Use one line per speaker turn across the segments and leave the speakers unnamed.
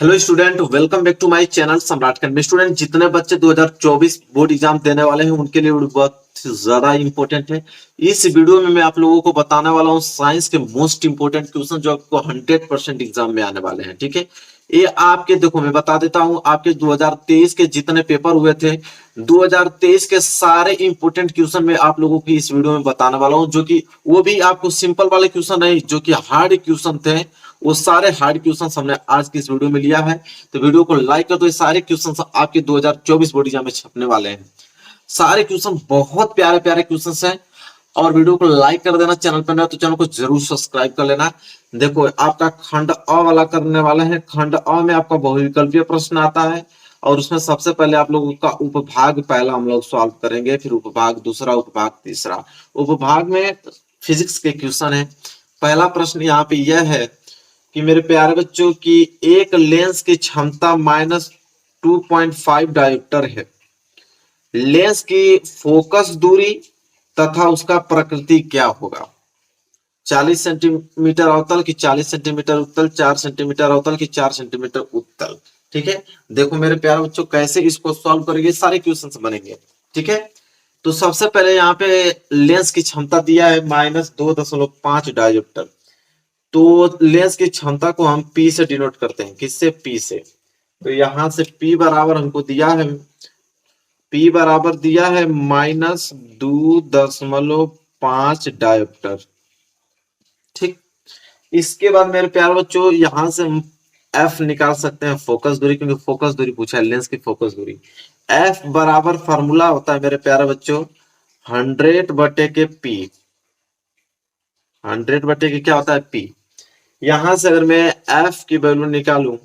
Hello student, welcome back to my channel Samrat academy. Student, जितने बच्चे 2024 board exam देने वाले हैं उनके लिए बहुत ज्यादा इंपॉर्टेंट है। इस वीडियो में मैं आप लोगों को बताने वाला हूं साइंस के मोस्ट इंपॉर्टेंट क्वेश्चन जो आपको 100% एग्जाम में आने वाले हैं। ठीक है, ये आपके देखो मैं बता देता हूं, आपके 2023 के जितने पेपर हुए थे 2023 के सारे इंपॉर्टेंट क्वेश्चन मैं आप लोगों की इस वीडियो में बताने वाला हूं, जो कि वो भी आपको सिंपल वाले क्वेश्चन नहीं, जो कि हार्ड क्वेश्चन थे। वो सारे हार्ड क्वेश्चन हमने आज की इस वीडियो में लिया है, तो वीडियो को लाइक कर दो। ये सारे क्वेश्चन आपके 2024 बोर्ड एग्जाम में छपने वाले हैं। सारे क्वेश्चन बहुत प्यारे प्यारे क्वेश्चन हैं, और वीडियो को लाइक कर देना। चैनल पर नया तो चैनल को जरूर सब्सक्राइब कर लेना। देखो, आपका खंड अ वाला करने वाले हैं। खंड अ में आपका बहुविकल्पीय प्रश्न आता है, और उसमें सबसे पहले आप लोगों का उपभाग पहला हम लोग सॉल्व करेंगे, फिर उपभाग दूसरा, उपभाग तीसरा। उपभाग में फिजिक्स के क्वेश्चन है। पहला प्रश्न यहाँ पे यह है कि मेरे प्यारे बच्चों की एक लेंस की क्षमता -2.5 डायोप्टर है। लेंस की फोकस दूरी तथा उसका प्रकृति क्या होगा? 40 सेंटीमीटर अवतल की 40 सेंटीमीटर उत्तल, 4 सेंटीमीटर अवतल की 4 सेंटीमीटर उत्तल। ठीक है, देखो मेरे प्यारे बच्चों कैसे इसको सॉल्व करेंगे, सारे क्वेश्चंस बनेंगे। ठीक है, तो सबसे पहले यहाँ पे लेंस की क्षमता दिया है -2.5 डायोप्टर। तो लेंस की क्षमता को हम P से डिनोट करते हैं। किससे? P से। तो यहां से P बराबर हमको दिया है, P बराबर दिया है -2.5 डायोप्टर। ठीक, इसके बाद मेरे प्यारे बच्चों यहां से हम F निकाल सकते हैं, फोकस दूरी, क्योंकि फोकस दूरी पूछा है, लेंस की फोकस दूरी। F बराबर फॉर्मूला होता है मेरे प्यारे बच्चों 100 बटे के P। 100 बटे के क्या होता है? P। यहां से अगर मैं F की वैल्यू निकालूं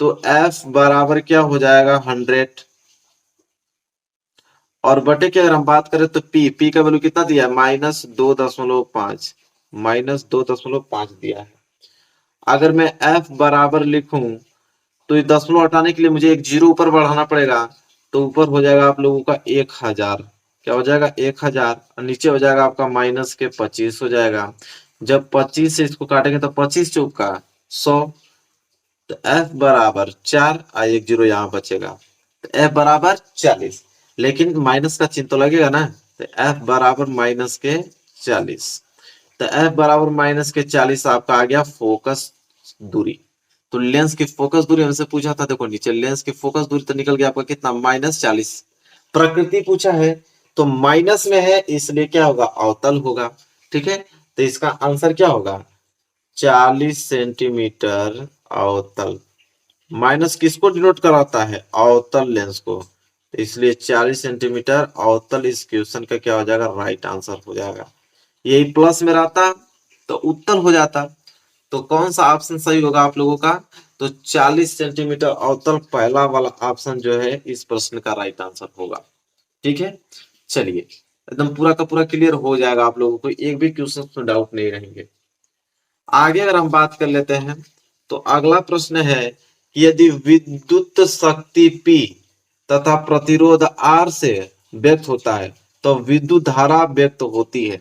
तो F बराबर क्या हो जाएगा? 100। और बटे की अगर हम बात करें तो P का वैल्यू कितना दिया है? -2.5। -2.5 दिया है। अगर मैं F बराबर लिखूं तो ये दशमलव हटाने के लिए मुझे एक जीरो ऊपर बढ़ाना पड़ेगा, तो ऊपर हो जाएगा आप लोगों का 1000। क्या हो जाएगा? 1000। और नीचे हो जाएगा आपका -25 हो जाएगा। जब 25 से इसको काटेंगे तो 25 चौका 100। तो F बराबर 4 और एक जीरो यहाँ बचेगा, तो F बराबर 40। लेकिन माइनस का चिन्ह तो लगेगा ना, तो F बराबर -40। तो F बराबर -40 आपका आ गया फोकस दूरी। तो लेंस की फोकस दूरी हमसे पूछा था, देखो नीचे लेंस की फोकस दूरी तो निकल गया आपका कितना? -40। प्रकृति पूछा है तो माइनस में है, इसलिए क्या होगा? अवतल होगा। ठीक है, तो इसका आंसर क्या होगा? 40 सेंटीमीटर अवतल। माइनस किसको डिनोट कराता है? अवतल लेंस को। तो इसलिए 40 सेंटीमीटर अवतल इस क्वेश्चन का क्या हो जाएगा? राइट आंसर हो जाएगा। यही प्लस में रहता तो उत्तर हो जाता। तो कौन सा ऑप्शन सही होगा आप लोगों का? तो 40 सेंटीमीटर अवतल पहला वाला ऑप्शन जो है इस प्रश्न का राइट आंसर होगा। ठीक है, चलिए एकदम पूरा का पूरा क्लियर हो जाएगा आप लोगों को, एक भी क्वेश्चन में डाउट नहीं रहेंगे। आगे अगर हम बात कर लेते हैं तो अगला प्रश्न है कि यदि विद्युत शक्ति P तथा प्रतिरोध R से व्यक्त होता है तो विद्युत धारा व्यक्त होती है।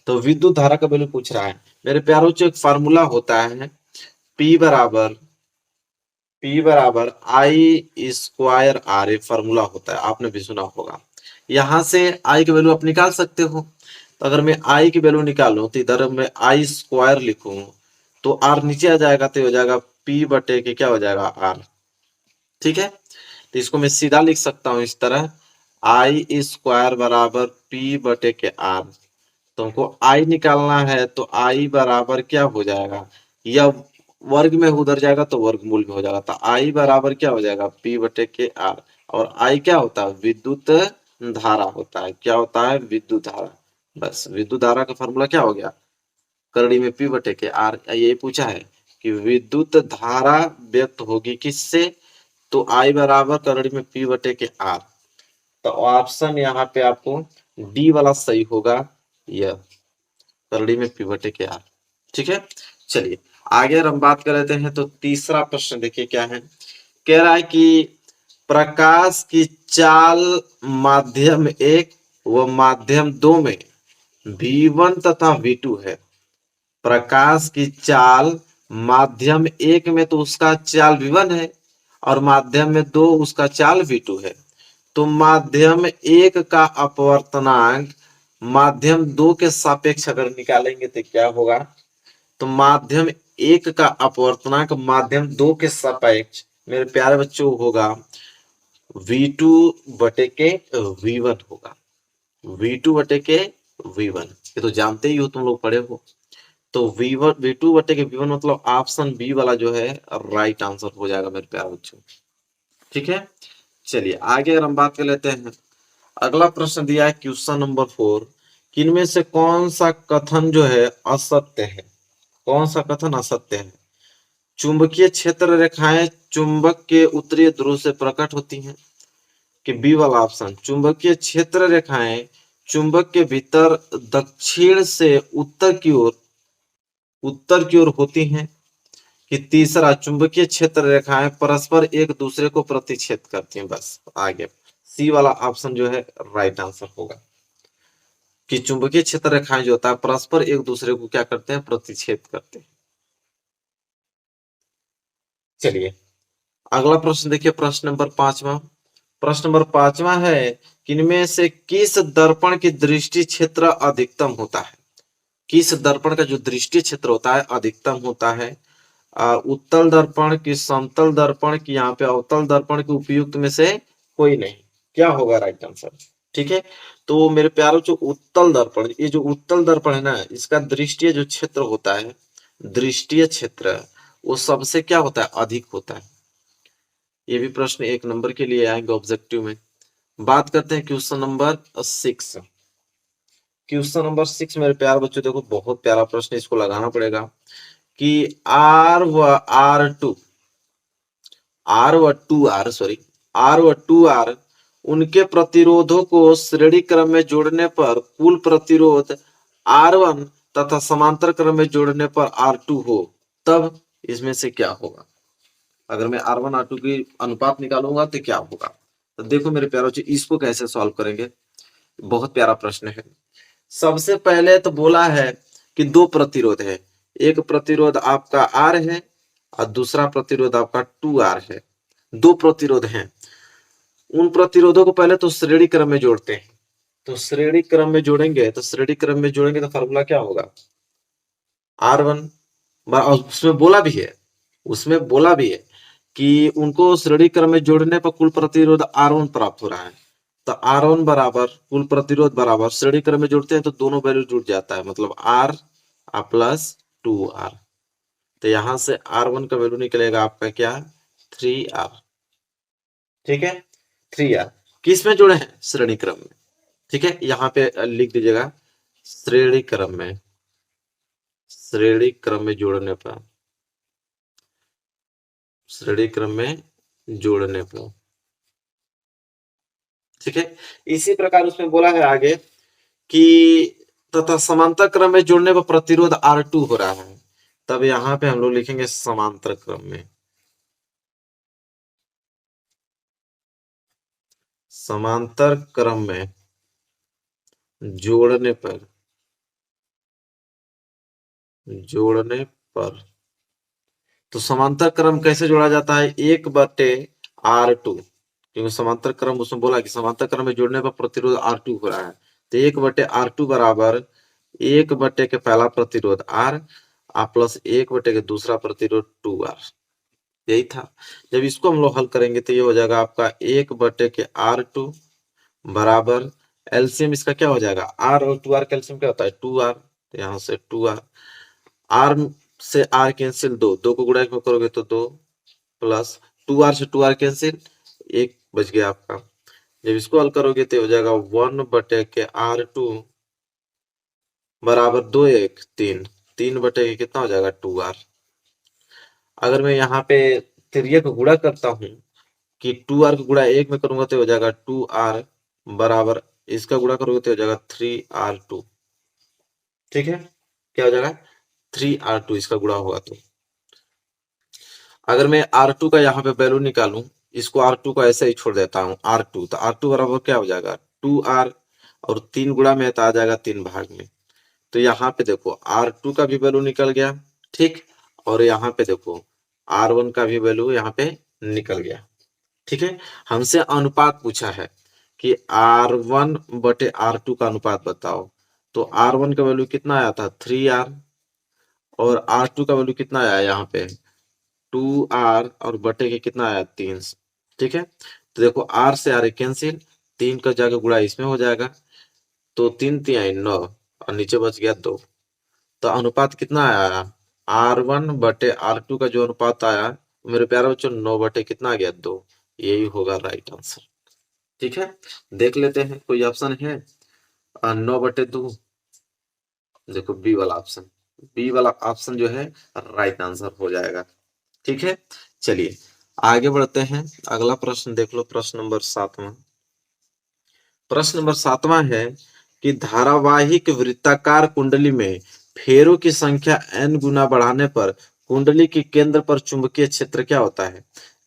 तो विद्युत धारा का वैल्यू पूछ रहा है मेरे प्यारों से। एक फार्मूला होता है P बराबर I² R। एक फार्मूला होता है, आपने भी सुना होगा। यहां से I की वैल्यू आप निकाल सकते हो। तो अगर मैं I की वैल्यू निकालूं तो इधर मैं I² लिखूं तो R नीचे आ जाएगा, तो हो जाएगा P बटे के क्या हो जाएगा? R। ठीक है, तो इसको मैं सीधा लिख सकता हूं इस तरह, I² बराबर P बटे के R। तो हमको I निकालना है तो I बराबर क्या हो जाएगा? यह वर्ग में उधर जाएगा तो वर्गमूल में हो जाएगा। तो I बराबर क्या हो जाएगा? P बटे के R। और I क्या होता है? विद्युत धारा होता है। क्या होता है? विद्युत धारा। बस विद्युत धारा का फॉर्मूला क्या हो गया? करड़ी में P बटे के R। यही पूछा है कि विद्युत धारा व्यक्त होगी किससे? तो I बराबर करड़ी में P बटे के R। तो ऑप्शन यहाँ पे आपको डी वाला सही होगा, यह करड़ी में P बटे के R। ठीक है, चलिए आगे अगर हम बात कर लेते हैं तो तीसरा प्रश्न देखिए क्या है। कह रहा है कि प्रकाश की चाल माध्यम 1 व माध्यम 2 में V1 तथा V2 है। प्रकाश की चाल माध्यम 1 में तो उसका चाल v1 है और माध्यम में 2 उसका चाल v2 है। तो माध्यम 1 का अपवर्तनांक माध्यम 2 के सापेक्ष अगर निकालेंगे तो क्या होगा? तो माध्यम 1 का अपवर्तनांक माध्यम 2 के सापेक्ष मेरे प्यारे बच्चों होगा v2 बटे के v1 होगा। v2 बटे के v1 ये तो जानते ही हो, तुम लोग पढ़े हो। तो v1 v2 बटे के v1 मतलब ऑप्शन बी वाला जो है राइट आंसर हो जाएगा मेरे प्यारे बच्चों। ठीक है, चलिए आगे अगर हम बात कर लेते हैं। अगला प्रश्न दिया है क्वेश्चन नंबर 4, किनमें से कौन सा कथन जो है असत्य है? कौन सा कथन असत्य है? चुंबकीय क्षेत्र रेखाएं चुंबक के उत्तरी ध्रुव से प्रकट होती हैं। कि बी वाला ऑप्शन, चुंबकीय क्षेत्र रेखाएं चुंबक के भीतर दक्षिण से उत्तर की ओर होती हैं। कि तीसरा, चुंबकीय क्षेत्र रेखाएं परस्पर एक दूसरे को प्रतिच्छेद करती हैं। बस आगे सी वाला ऑप्शन जो है राइट आंसर होगा कि चुंबकीय क्षेत्र रेखाएं जो होता है परस्पर एक दूसरे को क्या करते हैं? प्रतिच्छेद करते हैं। चलिए अगला प्रश्न देखिए, प्रश्न नंबर 5वां। प्रश्न नंबर 5वां है कि इनमें से किस दर्पण की दृष्टि क्षेत्र अधिकतम होता है? किस दर्पण का जो दृष्टि क्षेत्र होता है अधिकतम होता है? उत्तल दर्पण की, समतल दर्पण की, यहाँ पे अवतल दर्पण के उपयुक्त में से कोई नहीं। क्या होगा राइट आंसर? ठीक है, तो मेरे प्यारों जो उत्तल दर्पण, ये जो उत्तल दर्पण है ना, इसका दृष्टीय जो क्षेत्र होता है, दृष्टीय क्षेत्र वो सबसे क्या होता है? अधिक होता है। ये भी प्रश्न 1 नंबर के लिए आएंगे ऑब्जेक्टिव में। बात करते हैं क्वेश्चन नंबर 6। क्वेश्चन नंबर 6 मेरे प्यारे बच्चों देखो, बहुत प्यारा प्रश्न, इसको लगाना पड़ेगा कि आर व टू आर उनके प्रतिरोधों को श्रेणी क्रम में जोड़ने पर कुल प्रतिरोध R1 तथा समांतर क्रम में जोड़ने पर R2 हो, तब इसमें से क्या होगा? अगर मैं R1 R2 की अनुपात निकालूंगा तो क्या होगा? तो देखो मेरे प्यारों, इसको कैसे सॉल्व करेंगे, बहुत प्यारा प्रश्न है। सबसे पहले तो बोला है कि 2 प्रतिरोध है, एक प्रतिरोध आपका R है और दूसरा प्रतिरोध आपका 2R है। 2 प्रतिरोध हैं, उन प्रतिरोधों को पहले तो श्रेणी क्रम में जोड़ते हैं। तो श्रेणी क्रम में जोड़ेंगे तो फॉर्मूला क्या होगा? R1, उसमें बोला भी है कि उनको श्रेणी क्रम में जोड़ने पर कुल प्रतिरोध R1 प्राप्त हो रहा है। तो R1 बराबर कुल प्रतिरोध बराबर, श्रेणी क्रम में जोड़ते हैं तो दोनों वैल्यू जुड़ जाता है, मतलब R प्लस 2R। तो यहां से R1 का वैल्यू निकलेगा आपका क्या? 3R। ठीक है, 3R किस में जोड़े हैं? श्रेणी क्रम में। ठीक है, यहाँ पे लिख दीजिएगा श्रेणी क्रम में, श्रेणी क्रम में जोड़ने पर, श्रेणी क्रम में जोड़ने पर। ठीक है, इसी प्रकार उसमें बोला है आगे कि तथा समांतर क्रम में जोड़ने पर प्रतिरोध R2 हो रहा है, तब यहां पे हम लोग लिखेंगे समांतर क्रम में, समांतर क्रम में जोड़ने पर, तो समांतर क्रम कैसे जोड़ा जाता है? 1/R2, क्योंकि समांतर क्रम उसमें बोला कि समांतर क्रम में जोड़ने पर प्रतिरोध R2 हो रहा है। तो 1/R2 बराबर 1 के पहला प्रतिरोध R प्लस 1 के दूसरा प्रतिरोध 2R। यही था। जब इसको हम लोग हल करेंगे तो ये हो जाएगा आपका 1/R2 बराबर एलसीएम इसका क्या हो जाएगा? R और 2R का एलसीएम क्या होता है? 2R। तो यहाँ से 2R, R से R कैंसिल, 2 को गुणा में करोगे तो 2 प्लस 2R से 2R कैंसिल, 1 बच गया आपका। जब इसको हल करोगे तो हो जाएगा 1/R2 बराबर 2 1 3, 3 कितना हो जाएगा? 2R। अगर मैं यहाँ पे त्रियक को गुणा करता हूँ कि 2R को गुणा 1 में करूंगा तो हो जाएगा 2R बराबर, इसका गुणा करोगे तो हो जाएगा 3R2। ठीक है, क्या हो जाएगा? 3R2 इसका गुणा होगा तो। अगर मैं R2 का यहाँ पे वैल्यू निकालूं, इसको R2 को ऐसे ही छोड़ देता हूँ R2, तो R2 बराबर क्या हो जाएगा? 2R, और 3 गुणा में तो आ जाएगा 3 भाग में। तो यहाँ पे देखो R2 का भी वैल्यू निकल गया, ठीक, और यहाँ पे देखो R1 का भी वैल्यू यहाँ पे निकल गया। ठीक है, हमसे अनुपात पूछा है कि R1 बटे R2 का अनुपात बताओ। तो R1 का वैल्यू कितना आया था 3R, और R2 का वैल्यू कितना आया यहाँ पे 2R, और बटे के कितना आया 3। ठीक है, तो देखो R से R कैंसिल, 3 का जाकर गुणा इसमें हो जाएगा, तो 3 3 9 और नीचे बच गया 2। तो अनुपात कितना आया R1 बटे R2 का जो अनुपात आया मेरे प्यारे बच्चों 9 बटे कितना आ गया 2। यही होगा राइट आंसर। ठीक है, देख लेते हैं कोई ऑप्शन है 9 बटे 2। देखो बी वाला ऑप्शन, बी वाला ऑप्शन जो है राइट आंसर हो जाएगा। ठीक है, चलिए आगे बढ़ते हैं। अगला प्रश्न देख लो, प्रश्न नंबर 7वां। प्रश्न नंबर 7वां है कि धारावाहिक वृत्ताकार कुंडली में फेरों की संख्या n गुना बढ़ाने पर कुंडली के केंद्र पर चुंबकीय क्षेत्र क्या होता है।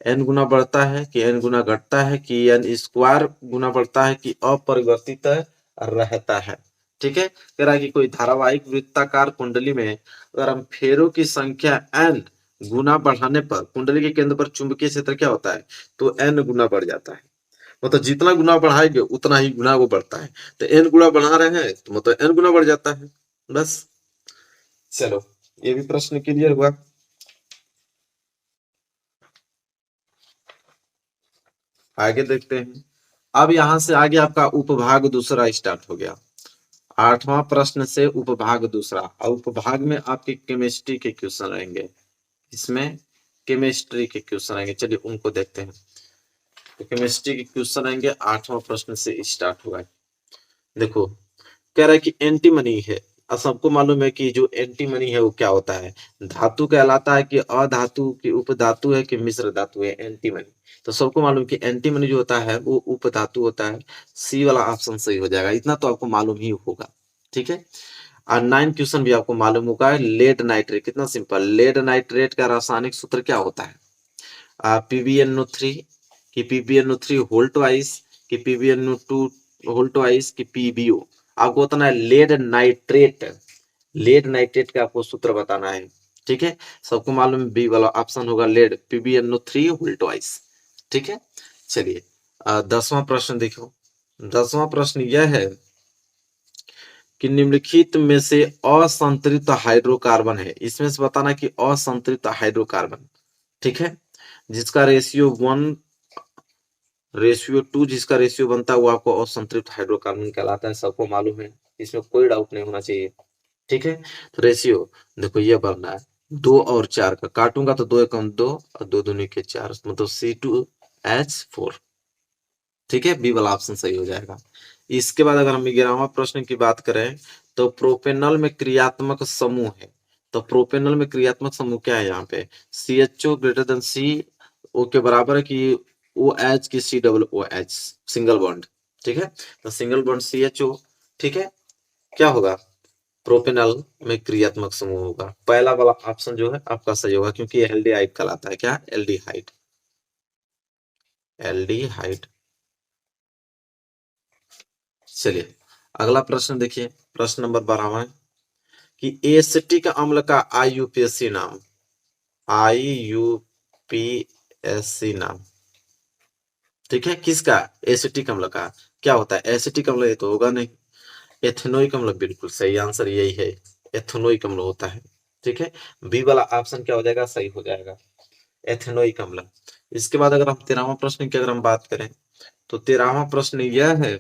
n गुना बढ़ता है कि n गुना घटता है कि n स्क्वायर गुना बढ़ता है कि अपरिवर्तित रहता है। ठीक है, कह रहा है कि कोई धारावाहिक वृत्ताकार कुंडली में अगर हम फेरों की संख्या n गुना बढ़ाने पर कुंडली के केंद्र पर चुंबकीय क्षेत्र क्या होता है, तो n गुना बढ़ जाता है। मतलब जितना गुना बढ़ाएंगे उतना ही गुना वो बढ़ता है। तो n गुना बढ़ा रहे हैं तो मतलब n गुना बढ़ जाता है। बस, चलो ये भी प्रश्न क्लियर हुआ। आगे देखते हैं। अब यहां से आगे आपका उपभाग दूसरा स्टार्ट हो गया। 8वां प्रश्न से उपभाग दूसरा, और उपभाग में आपके केमिस्ट्री के क्वेश्चन रहेंगे। इसमें केमिस्ट्री के क्वेश्चन आएंगे, चलिए उनको देखते हैं। तो केमिस्ट्री के क्वेश्चन आएंगे, 8वां प्रश्न से स्टार्ट हुआ है। देखो कह रहा है कि एंटीमनी है। अब सबको मालूम है कि जो एंटीमनी है वो क्या होता है, धातु कहलाता है कि अधातु की उपधातु है कि मिश्र धातु है एंटीमनी। तो सबको मालूम कि एंटीमनी जो होता है वो उपधातु होता है। सी वाला ऑप्शन सही हो जाएगा, इतना तो आपको मालूम ही होगा। ठीक है, और 9 क्वेश्चन भी आपको मालूम होगा। लेड नाइट्रेट, कितना सिंपल, लेड नाइट्रेट का रासायनिक सूत्र क्या होता है, PbNO3 कि PbNO3 होल ट्वाइस कि PbNO2 होल ट्वाइस कि PbO। आपको बताना है लेड नाइट्रेट, लेड नाइट्रेट का आपको सूत्र बताना है। ठीक है, सबको मालूम बी वाला ऑप्शन होगा लेड, PbNO3 होल ट्वाइस। ठीक है, चलिए 10वां प्रश्न देखो। 10वां प्रश्न यह है कि निम्नलिखित में से असंतृप्त हाइड्रोकार्बन है। इसमें से बताना कि असंतृप्त हाइड्रोकार्बन, ठीक है, जिसका रेशियो 1 रेशियो 2 जिसका रेशियो बनता है वो आपको असंतृप्त हाइड्रोकार्बन कहलाता है। सबको मालूम है, इसमें कोई डाउट नहीं होना चाहिए। ठीक है, तो रेशियो देखो ये बनना है 2 और 4 का, काटूंगा तो 2 एकम 2 और 2 दूनी के 4, मतलब C2H4। ठीक है, बी वाला ऑप्शन सही हो जाएगा। इसके बाद अगर हम 11वां प्रश्न की बात करें तो प्रोपेनल में क्रियात्मक समूह है। तो प्रोपेनल में क्रियात्मक समूह क्या है यहाँ पे, CHO ग्रेटर देन CO के बराबर है कि OH की COOH सिंगल बॉन्ड। ठीक है, तो सिंगल बॉन्ड CHO। ठीक है, क्या होगा, प्रोपेनल में क्रियात्मक समूह होगा। पहला वाला ऑप्शन जो है आपका सही होगा, क्योंकि एल्डिहाइड कहलाता है। क्या, एल्डिहाइड, एल्डिहाइड। चलिए अगला प्रश्न देखिए, प्रश्न नंबर 12वां कि एसिटिक अम्ल का IUPAC नाम, IUPAC नाम, ठीक है, किसका, एसिटिक अम्ल का। क्या होता है एसिटिक अम्ल, ये तो होगा नहीं। एथेनोइक अम्ल, बिल्कुल सही आंसर यही है, एथेनोइक अम्ल होता है। ठीक है, बी वाला ऑप्शन क्या हो जाएगा, सही हो जाएगा, एथेनोइक अम्ल। इसके बाद अगर हम 13वां प्रश्न की अगर हम बात करें तो 13वां प्रश्न यह है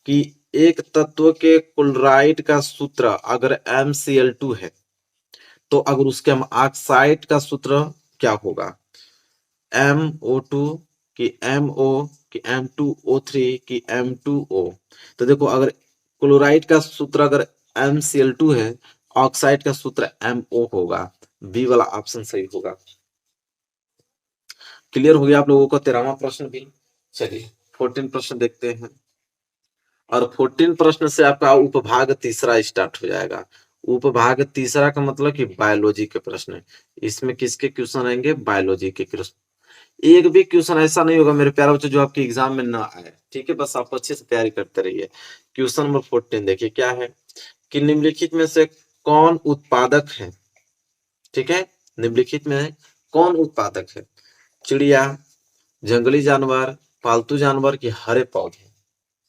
कि एक तत्व के क्लोराइड का सूत्र अगर MCl2 है तो अगर उसके हम ऑक्साइड का सूत्र क्या होगा, MO2 कि MO कि M2O3 कि M2O। तो देखो अगर क्लोराइड का सूत्र अगर MCl2 है, ऑक्साइड का सूत्र MO होगा। बी वाला ऑप्शन सही होगा। क्लियर हो गया आप लोगों को 13वां प्रश्न भी। चलिए 14 प्रश्न देखते हैं, और 14 प्रश्न से आपका उपभाग तीसरा स्टार्ट हो जाएगा। उपभाग तीसरा का मतलब कि बायोलॉजी के प्रश्न। इसमें किसके क्वेश्चन आएंगे, बायोलॉजी के क्वेश्चन। एक भी क्वेश्चन ऐसा नहीं होगा मेरे प्यारे बच्चों जो आपके एग्जाम में ना आए। ठीक है, बस आप अच्छे से तैयारी करते रहिए। क्वेश्चन नंबर 14 देखिए क्या है कि निम्नलिखित में से कौन उत्पादक है, ठीक है, निम्नलिखित में कौन उत्पादक है? चिड़िया, जंगली जानवर, पालतू जानवर की हरे पौधे?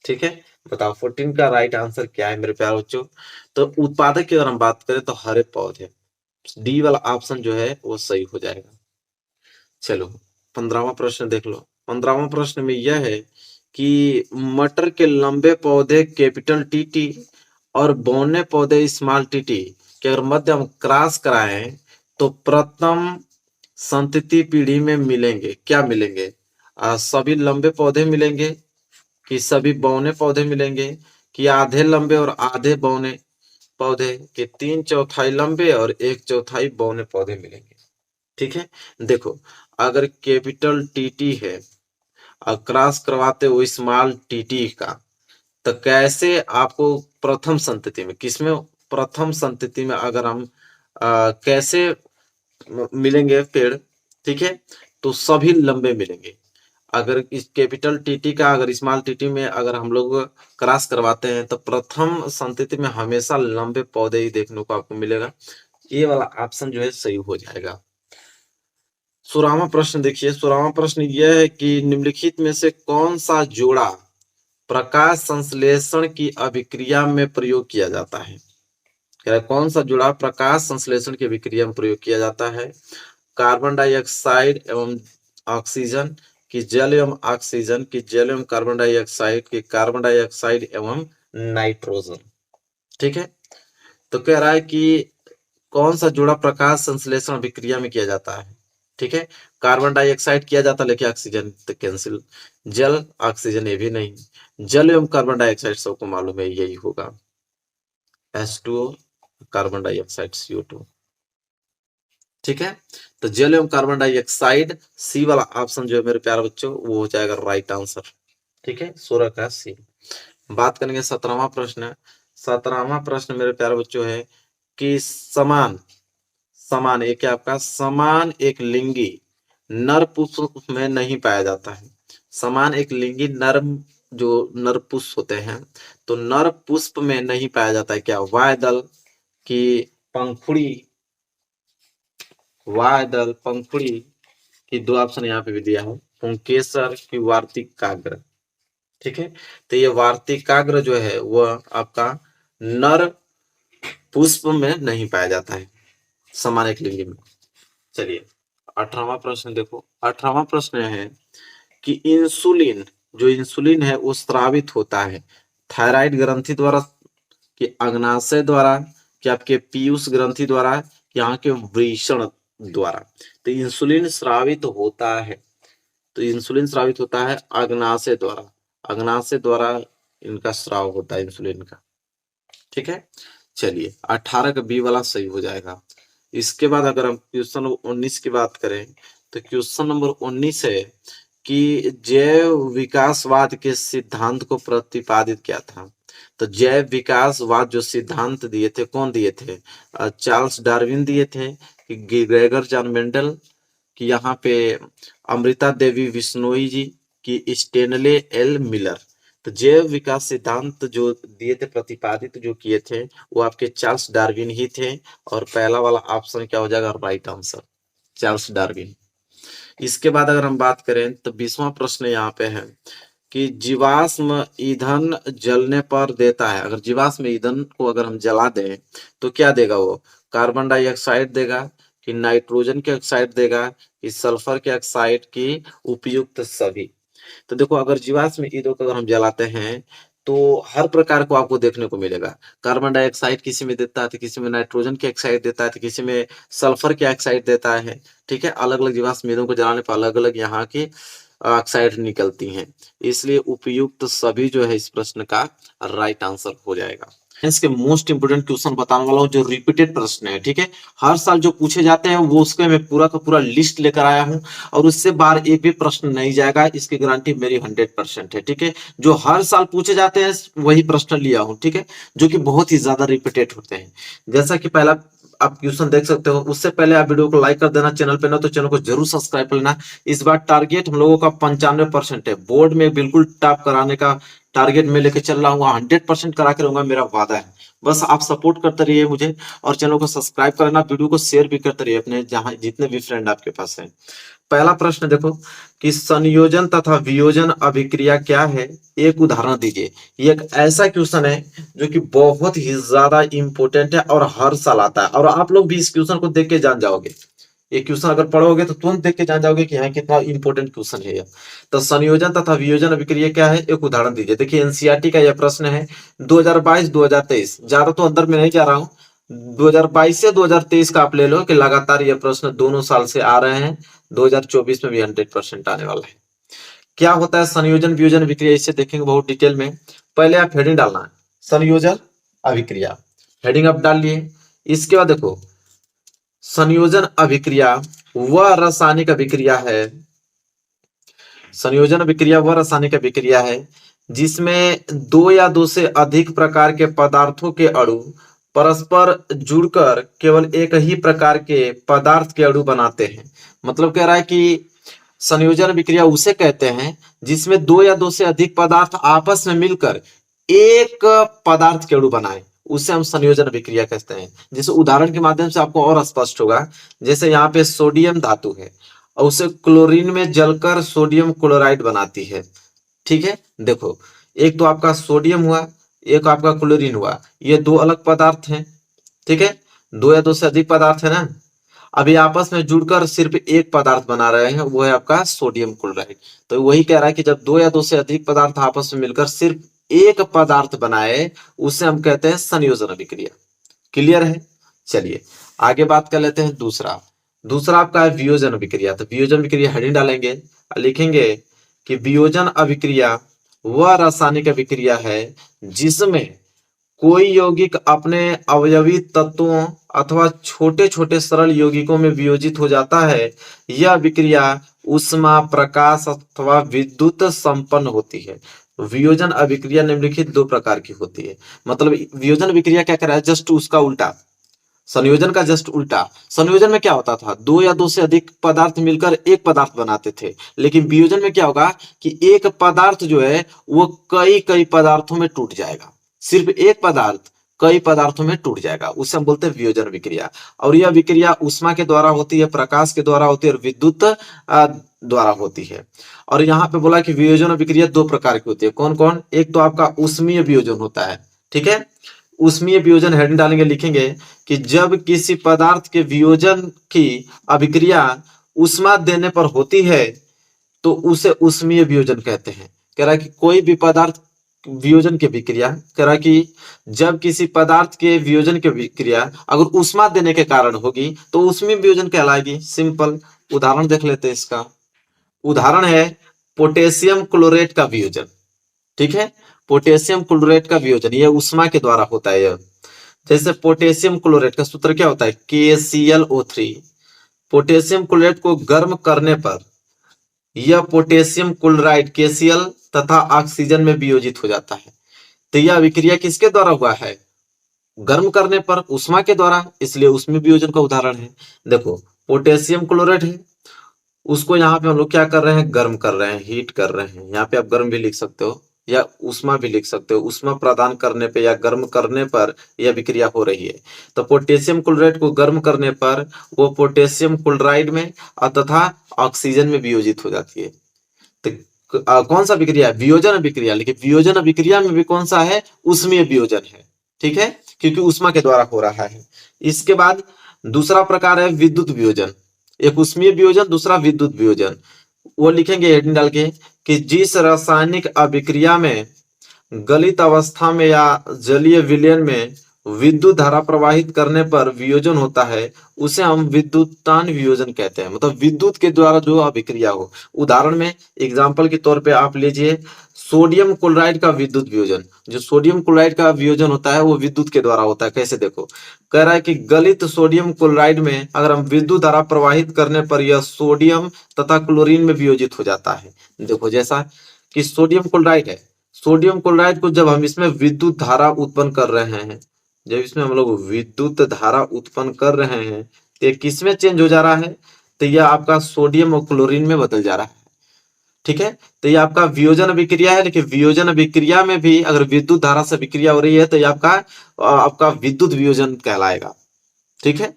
ठीक है, बताओ 14 का राइट आंसर क्या है मेरे प्यारे बच्चों? तो उत्पादक की अगर हम बात करें तो हरे पौधे, डी वाला ऑप्शन जो है वो सही हो जाएगा। चलो 15वां प्रश्न देख लो। 15वां प्रश्न में यह है कि मटर के लंबे पौधे कैपिटल टीटी और बौने पौधे स्मॉल टीटी के अगर मध्य हम क्रॉस कराएं तो प्रथम संतति पीढ़ी में मिलेंगे, क्या मिलेंगे? सभी लंबे पौधे मिलेंगे कि सभी बौने पौधे मिलेंगे कि आधे लंबे और आधे बौने पौधे कि 3/4 लंबे और 1/4 बौने पौधे मिलेंगे? ठीक है, देखो अगर कैपिटल टीटी है और क्रॉस करवाते हो स्मॉल टीटी का, तो कैसे आपको प्रथम संतति में, किसमें प्रथम संतति में अगर हम कैसे मिलेंगे पेड़? ठीक है, तो सभी लंबे मिलेंगे। अगर इस कैपिटल टीटी का अगर स्मॉल टीटी में अगर हम लोग क्रॉस करवाते हैं तो प्रथम संतति में हमेशा लंबे पौधे ही देखने को आपको मिलेगा। ये वाला ऑप्शन जो है सही हो जाएगा। 16वां प्रश्न देखिए। 16वां प्रश्न यह है कि निम्नलिखित में से कौन सा जोड़ा प्रकाश संश्लेषण की अभिक्रिया में प्रयोग किया जाता है? कौन सा जोड़ा प्रकाश संश्लेषण की अभिक्रिया में प्रयोग किया जाता है? कार्बन डाइऑक्साइड एवं ऑक्सीजन की जल एवं ऑक्सीजन की जल एवं कार्बन डाइऑक्साइड की कार्बन डाइऑक्साइड एवं नाइट्रोजन? ठीक है, तो कह रहा है कि कौन सा जोड़ा प्रकाश संश्लेषण अभिक्रिया में किया जाता है? ठीक है, कार्बन डाइऑक्साइड किया जाता है लेकिन ऑक्सीजन तो कैंसिल, जल ऑक्सीजन ये भी नहीं, जल एवं कार्बन डाइऑक्साइड सबको मालूम है यही होगा, H2O कार्बन डाइऑक्साइड CO2। ठीक है, तो जल एवं कार्बन डाइऑक्साइड सी वाला ऑप्शन जो है मेरे प्यारे बच्चों वो हो जाएगा राइट आंसर। ठीक है, 16 का सी। बात करेंगे 17वां प्रश्न। 17वां प्रश्न मेरे प्यारे बच्चों है कि समान समान एक आपका समान एक लिंगी नर पुष्प में नहीं पाया जाता है। समान एक लिंगी नर जो नर पुष्प होते हैं तो नर पुष्प में नहीं पाया जाता है, क्या? वायदल की पंखुड़ी, वायदल पंखुड़ी की दो ऑप्शन यहाँ पे भी दिया है, पुंकेसर की वार्तिक काग्र। ठीक है, तो ये वार्तिक काग्र जो है वह आपका नर पुष्प में नहीं पाया जाता है, समान एक लिंगी में। चलिए 18वां प्रश्न देखो। 18वां प्रश्न है कि इंसुलिन, जो इंसुलिन है वो स्रावित होता है थायराइड ग्रंथि द्वारा कि अग्नाशय द्वारा कि आपके पीयूष ग्रंथि द्वारा कि यहाँ के वृषण द्वारा? तो इंसुलिन स्रावित होता है, तो इंसुलिन स्रावित होता है अग्नाशय द्वारा, अग्नाशय द्वारा इनका स्राव होता है इंसुलिन का। ठीक है, चलिए 18 का बी वाला सही हो जाएगा। इसके बाद अगर हम क्वेश्चन 19 की बात करें तो क्वेश्चन नंबर 19 है कि जैव विकासवाद के सिद्धांत को प्रतिपादित किया था। तो जैव विकासवाद जो सिद्धांत दिए थे कौन दिए थे? चार्ल्स डार्विन दिए थे कि ग्रेगर जॉन मेंडल कि यहाँ पे अमृता देवी बिश्नोई जी की स्टेनले एल मिलर? तो जैव विकास सिद्धांत जो दिए थे प्रतिपादित जो किए थे वो आपके चार्ल्स डार्विन ही थे और पहला वाला ऑप्शन क्या हो जाएगा राइट आंसर, चार्ल्स डार्विन। इसके बाद अगर हम बात करें तो 20वां प्रश्न यहाँ पे है कि जीवाश्म ईंधन जलने पर देता है, अगर जीवाश्म ईंधन को अगर हम जला दें तो क्या देगा वो? कार्बन डाइऑक्साइड देगा कि नाइट्रोजन के ऑक्साइड देगा कि सल्फर के ऑक्साइड की उपयुक्त सभी? तो देखो अगर जीवाश्म ईंधन को अगर हम जलाते हैं तो हर प्रकार को आपको देखने को मिलेगा। कार्बन डाइऑक्साइड किसी में देता है तो किसी में नाइट्रोजन के ऑक्साइड देता है तो किसी में सल्फर के ऑक्साइड देता है। ठीक है, अलग अलग जीवाश्म ईंधन को जलाने पर अलग अलग यहाँ की ऑक्साइड निकलती हैं, इसलिए उपयुक्त सभी जो है इस प्रश्न का राइट आंसर हो जाएगा। इसके मोस्ट इंपोर्टेंट क्वेश्चन बताने वाला हूँ जो रिपीटेड प्रश्न है। ठीक है, हर साल जो पूछे जाते हैं वो उसके मैं पूरा का पूरा लिस्ट लेकर आया हूँ और उससे बाहर एक भी प्रश्न नहीं जाएगा, इसकी गारंटी मेरी 100% है। ठीक है, जो हर साल पूछे जाते हैं वही प्रश्न लिया हूँ। ठीक है, जो कि बहुत ही ज्यादा रिपीटेड होते हैं। जैसा कि पहला आप क्वेश्चन देख सकते हो, उससे पहले आप वीडियो को लाइक कर देना, चैनल पे ना तो चैनल को जरूर सब्सक्राइब कर लेना। इस बार टारगेट हम लोगों का 95% है, बोर्ड में बिल्कुल टॉप कराने का टारगेट में लेके चल रहा हूँ, 100% करा के रहूंगा, मेरा वादा है। बस आप सपोर्ट करते रहिए मुझे, और चैनल को सब्सक्राइब करना, वीडियो को शेयर भी करते रहिए अपने जहां जितने भी फ्रेंड आपके पास हैं। पहला प्रश्न देखो कि संयोजन तथा वियोजन अभिक्रिया क्या है, एक उदाहरण दीजिए। ये एक ऐसा क्वेश्चन है जो कि बहुत ही ज्यादा इंपॉर्टेंट है और हर साल आता है, और आप लोग भी इस क्वेश्चन को देख के जान जाओगे। ये क्वेश्चन अगर पढ़ोगे तो तुरंत देख के जान जाओगे कि हाँ कितना इंपॉर्टेंट क्वेश्चन है ये। तो संयोजन तथा वियोजन अभिक्रिया क्या है, एक उदाहरण दीजिए। देखिए एनसीईआरटी का यह प्रश्न है 2022-2023, ज्यादा तो अंदर में नहीं जा रहा हूँ। 2022 से 2023 का आप ले लो कि लगातार ये प्रश्न दोनों साल से आ रहे हैं, 2024 में भी 100% आने वाला है। क्या होता है संयोजन वियोजन अभिक्रिया, इससे देखेंगे बहुत डिटेल में। पहले आप हेडिंग डालना है, संयोजन अभिक्रिया, हेडिंग आप डाल लिए। इसके बाद देखो संयोजन अभिक्रिया वह रासायनिक अभिक्रिया है, संयोजन अभिक्रिया वह रासायनिक अभिक्रिया है जिसमें दो या दो से अधिक प्रकार के पदार्थों के अणु परस्पर जुड़कर केवल एक ही प्रकार के पदार्थ के अणु बनाते हैं। मतलब कह रहा है कि संयोजन अभिक्रिया उसे कहते हैं जिसमें दो या दो से अधिक पदार्थ आपस में मिलकर एक पदार्थ के अणु बनाए, उसे हम संयोजन अभिक्रिया कहते हैं। जैसे उदाहरण के माध्यम से आपको और स्पष्ट होगा, जैसे यहाँ पे सोडियम धातु है और उसे क्लोरीन में जलकर सोडियम क्लोराइड बनाती है। ठीक है, देखो एक तो आपका सोडियम हुआ, एक आपका क्लोरीन हुआ, ये दो अलग पदार्थ हैं। ठीक है, दो या दो से अधिक पदार्थ है ना, अभी आपस में जुड़कर सिर्फ एक पदार्थ बना रहे हैं, वो है आपका सोडियम क्लोराइड। तो वही कह रहा है कि जब दो या दो से अधिक पदार्थ आपस में मिलकर सिर्फ एक पदार्थ बनाए, उसे हम कहते हैं संयोजन अभिक्रिया। क्लियर है? चलिए आगे बात कर लेते हैं। दूसरा दूसरा आपका है वियोजन अभिक्रिया। तो वियोजन अभिक्रिया हेडिंग डालेंगे, लिखेंगे कि वियोजन अभिक्रिया वह रासायनिक अभिक्रिया है जिसमें कोई यौगिक अपने अवयवी तत्वों अथवा छोटे छोटे सरल यौगिकों में वियोजित हो जाता है। यह अभिक्रिया ऊष्मा, प्रकाश अथवा विद्युत संपन्न होती है। वियोजन अभिक्रिया निम्नलिखित दो प्रकार की होती है। मतलब वियोजन अभिक्रिया क्या कर रहा है, जस्ट उसका उल्टा, संयोजन का जस्ट उल्टा। संयोजन में क्या होता था, दो या दो से अधिक पदार्थ मिलकर एक पदार्थ बनाते थे, लेकिन वियोजन में क्या होगा कि एक पदार्थ जो है वो कई कई पदार्थों में टूट जाएगा। सिर्फ एक पदार्थ कई पदार्थों में टूट जाएगा, उसे हम बोलते हैं वियोजन विक्रिया। और यह विक्रिया ऊष्मा के द्वारा होती है, प्रकाश के द्वारा होती है और विद्युत द्वारा होती है। और यहाँ पे बोला कि वियोजन विक्रिया दो प्रकार की होती है। कौन कौन? एक तो आपका ऊष्मीय वियोजन होता है। ठीक है, ऊष्मीय वियोजन हेडिंग डालेंगे, लिखेंगे कि जब किसी पदार्थ के वियोजन की अभिक्रिया ऊष्मा देने पर होती है तो उसे ऊष्मीय वियोजन कहते हैं। कह रहा है कि कोई भी पदार्थ वियोजन की विक्रिया, कह रहा है कि जब किसी पदार्थ के वियोजन की विक्रिया अगर ऊष्मा देने के कारण होगी तो ऊष्मीय वियोजन कहलाएगी। सिंपल उदाहरण देख लेते हैं इसका। उदाहरण है पोटेशियम क्लोरेट का वियोजन। ठीक है, पोटेशियम क्लोरेट का वियोजन यह ऊष्मा के द्वारा होता है। जैसे पोटेशियम क्लोरेट का सूत्र क्या होता है, KClO3। पोटेशियम क्लोरेट को गर्म करने पर यह पोटेशियम क्लोराइड KCl तथा ऑक्सीजन में वियोजित हो जाता है। तो यह अभिक्रिया किसके द्वारा हुआ है, गर्म करने पर, ऊष्मा के द्वारा, इसलिए ऊष्मीय वियोजन का उदाहरण है। देखो पोटेशियम क्लोराइड है, उसको यहाँ पे हम लोग क्या कर रहे हैं, गर्म कर रहे हैं, हीट कर रहे हैं। यहाँ पे आप गर्म भी लिख सकते हो या ऊष्मा भी लिख सकते हो। ऊष्मा प्रदान करने पे या गर्म करने पर यह विक्रिया हो रही है। तो पोटेशियम क्लोराइड को गर्म करने पर वो पोटेशियम क्लोराइड में तथा ऑक्सीजन में वियोजित हो जाती है। तो कौन सा विक्रिया है, वियोजन विक्रिया। लेकिन वियोजन विक्रिया में भी कौन सा है, ऊष्मीय वियोजन है। ठीक है, क्योंकि ऊष्मा के द्वारा हो रहा है। इसके बाद दूसरा प्रकार है विद्युत वियोजन। एक ऊष्मीय वियोजन, दूसरा विद्युत वियोजन। वो लिखेंगे हेडिंग डाल के कि जिस रासायनिक अभिक्रिया में गलित अवस्था में या जलीय विलयन में विद्युत धारा प्रवाहित करने पर वियोजन होता है उसे हम विद्युतान वियोजन कहते हैं। मतलब विद्युत के द्वारा जो अभिक्रिया हो। उदाहरण में एग्जांपल के तौर पे आप लीजिए सोडियम क्लोराइड का विद्युत वियोजन। जो सोडियम क्लोराइड का वियोजन होता है वो विद्युत के द्वारा होता है। कैसे, देखो कह रहा है कि गलित सोडियम क्लोराइड में अगर हम विद्युत धारा प्रवाहित करने पर यह सोडियम तथा क्लोरीन में वियोजित हो जाता है। देखो जैसा कि सोडियम क्लोराइड है, सोडियम क्लोराइड को जब हम इसमें विद्युत धारा उत्पन्न कर रहे हैं, जब इसमें हम लोग विद्युत धारा उत्पन्न कर रहे हैं तो ये किस में चेंज हो जा रहा है, तो यह आपका सोडियम और क्लोरीन में बदल जा रहा है। ठीक है। तो ये आपका वियोजन अभिक्रिया है, लेकिन वियोजन अभिक्रिया में भी अगर विद्युत धारा से अभिक्रिया हो रही है तो ये आपका विद्युत वियोजन कहलाएगा। ठीक है,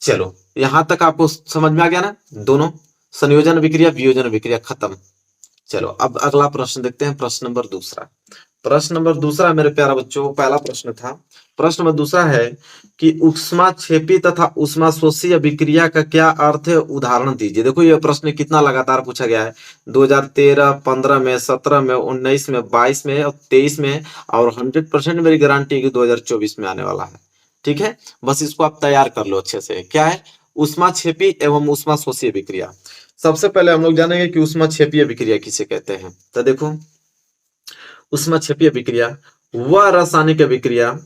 चलो यहां तक आपको समझ में आ गया ना, दोनों संयोजन अभिक्रिया वियोजन अभिक्रिया खत्म। चलो अब अगला प्रश्न देखते हैं, प्रश्न नंबर दूसरा। प्रश्न नंबर दूसरा मेरे प्यारे बच्चों, पहला प्रश्न था, प्रश्न नंबर दूसरा है कि उष्माक्षेपी तथा उष्माशोषी अभिक्रिया का क्या अर्थ है, उदाहरण दीजिए। देखो ये प्रश्न कितना लगातार पूछा गया है, 2013, 15 में, 17 में, 19 में, 22 में और 23 में, और 100% मेरी गारंटी है कि 2024 में आने वाला है। ठीक है, बस इसको आप तैयार कर लो अच्छे से। क्या है उष्माक्षेपी एवं उष्माशोषी अभिक्रिया। सबसे पहले हम लोग जानेंगे कि उष्माक्षेपी अभिक्रिया किसे कहते हैं। तो देखो उष्माक्षेपी अभिक्रिया वह रासायनिक अभिक्रिया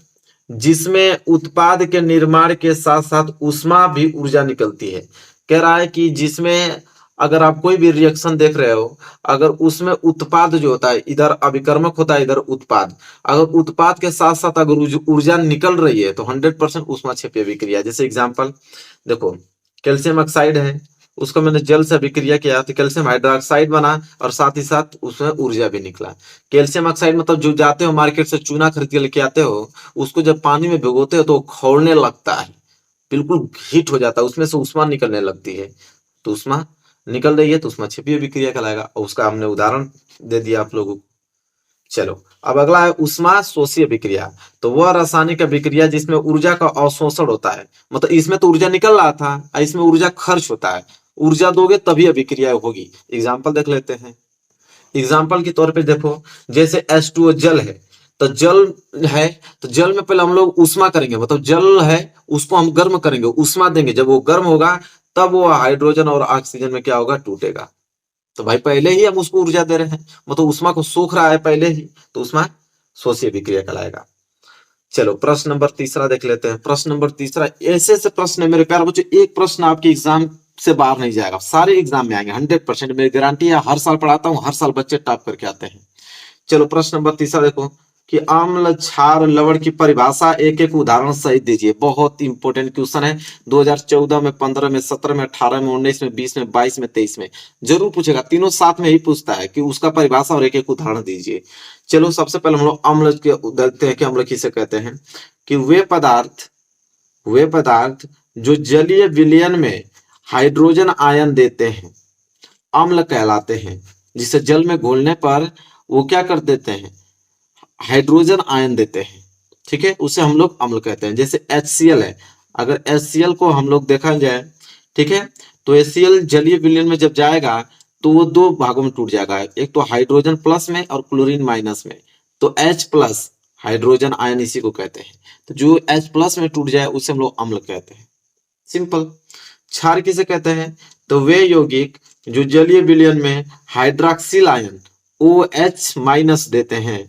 जिसमें उत्पाद के निर्माण के साथ साथ उष्मा भी ऊर्जा निकलती है। कह रहा है कि जिसमें अगर आप कोई भी रिएक्शन देख रहे हो, अगर उसमें उत्पाद जो होता है, इधर अभिकर्मक होता है, इधर उत्पाद, अगर उत्पाद के साथ साथ अगर ऊर्जा निकल रही है तो 100% उष्माक्षेपी अभिक्रिया। जैसे एग्जांपल देखो, कैल्शियम ऑक्साइड है, उसको मैंने जल से अभिक्रिया किया तो कैल्शियम हाइड्रोक्साइड बना और साथ ही साथ उसमें ऊर्जा भी निकला। कैल्शियम ऑक्साइड मतलब जो जाते हो मार्केट से चूना खरीद के लेके आते हो, उसको जब पानी में भिगोते हो तो खौलने लगता है, बिल्कुल हीट हो जाता है, उसमें से उष्मा निकलने लगती है। तो उष्मा निकल रही है तो उष्माक्षेपी अभिक्रिया कहलाएगा, और उसका हमने उदाहरण दे दिया आप लोगों को। चलो अब अगला है उष्मा शोषी अभिक्रिया। तो वह रासायनिक अभिक्रिया जिसमें ऊर्जा का अवशोषण होता है, मतलब इसमें तो ऊर्जा निकल रहा था, इसमें ऊर्जा खर्च होता है, ऊर्जा दोगे तभी अभिक्रिया होगी। एग्जाम्पल देख लेते हैं। एग्जाम्पल के तौर पे देखो, जैसे H2O जल है, तो जल है तो जल में पहले हम लोग उष्मा करेंगे, मतलब जल है उसको हम गर्म करेंगे, उष्मा देंगे, जब वो गर्म होगा तब वो हाइड्रोजन और ऑक्सीजन में क्या होगा, टूटेगा। तो भाई पहले ही हम उसको ऊर्जा दे रहे हैं, मतलब उष्मा को सोख रहा है पहले ही, तो उष्मा शोषी अभिक्रिया कहलाएगा। चलो प्रश्न नंबर तीसरा देख लेते हैं। प्रश्न नंबर तीसरा, ऐसे ऐसे प्रश्न है मेरे प्यारे बच्चों, एक प्रश्न आपके एग्जाम से बाहर नहीं जाएगा, सारे एग्जाम में आएंगे 100%, मेरी गारंटी है। हर साल पढ़ाता हूँ, हर साल बच्चे टॉप करके आते हैं। चलो प्रश्न नंबर तीसरा देखो कि अम्ल क्षार लवण की परिभाषा एक एक उदाहरण सहित दीजिए। बहुत इंपॉर्टेंट क्वेश्चन है, 2014 में, 15 में, 17 में, 18 में, 19 में, 20 में, 22 में, 23 में जरूर पूछेगा, तीनों साथ में ही पूछता है कि उसका परिभाषा और एक एक उदाहरण दीजिए। चलो सबसे पहले हम लोग अम्ल के देखते हैं कि अम्ल किसे कहते हैं। कि वे पदार्थ जो जलीय विलयन में हाइड्रोजन आयन देते हैं अम्ल कहलाते हैं। जिसे जल में घोलने पर वो क्या कर देते हैं, हाइड्रोजन आयन देते हैं। ठीक है, उसे हम लोग अम्ल कहते हैं। जैसे HCl है, अगर HCl को हम लोग देखा जाए, ठीक है, तो HCl जलीय विलयन में जब जाएगा तो वो दो भागों में टूट जाएगा, एक तो हाइड्रोजन प्लस में और क्लोरीन माइनस में। तो H प्लस हाइड्रोजन आयन इसी को कहते हैं। तो जो H प्लस में टूट जाए उसे हम लोग अम्ल कहते हैं, सिंपल। क्षार किसे कहते हैं, तो वे यौगिक जो जलीय विलयन में हाइड्रोक्सिल आयन OH माइनस देते हैं,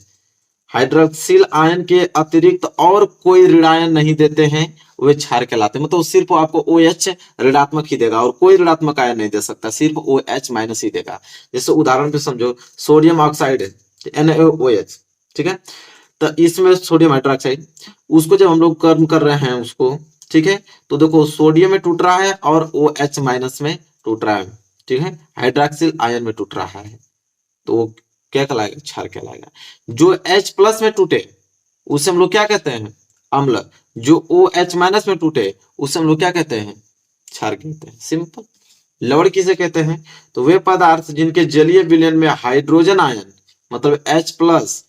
हाइड्रोक्सिल आयन के अतिरिक्त और कोई ऋणायन नहीं देते हैं, वे क्षार कहलाते हैं। मतलब सिर्फ आपको OH ऋणात्मक ही देगा और कोई ऋणात्मक आयन नहीं दे सकता, सिर्फ OH माइनस ही देगा। जैसे उदाहरण पे समझो, सोडियम ऑक्साइड है NaOH, ठीक है, तो इसमें सोडियम हाइड्रोक्साइड, उसको जब हम लोग गर्म कर रहे हैं उसको, ठीक है, तो देखो सोडियम में टूट रहा है और OH माइनस में टूट रहा है, ठीक है, हाइड्रोक्सिल आयन में टूट रहा है, तो क्या कहलाएगा, क्षार कहलाएगा। जो H प्लस में टूटे उसे हम लोग क्या कहते हैं, अम्ल। जो OH माइनस में टूटे उसे हम लोग क्या कहते हैं, क्षार कहते हैं, सिंपल। लवण किसे कहते हैं, तो वे पदार्थ जिनके जलीय विलयन में हाइड्रोजन आयन मतलब H प्लस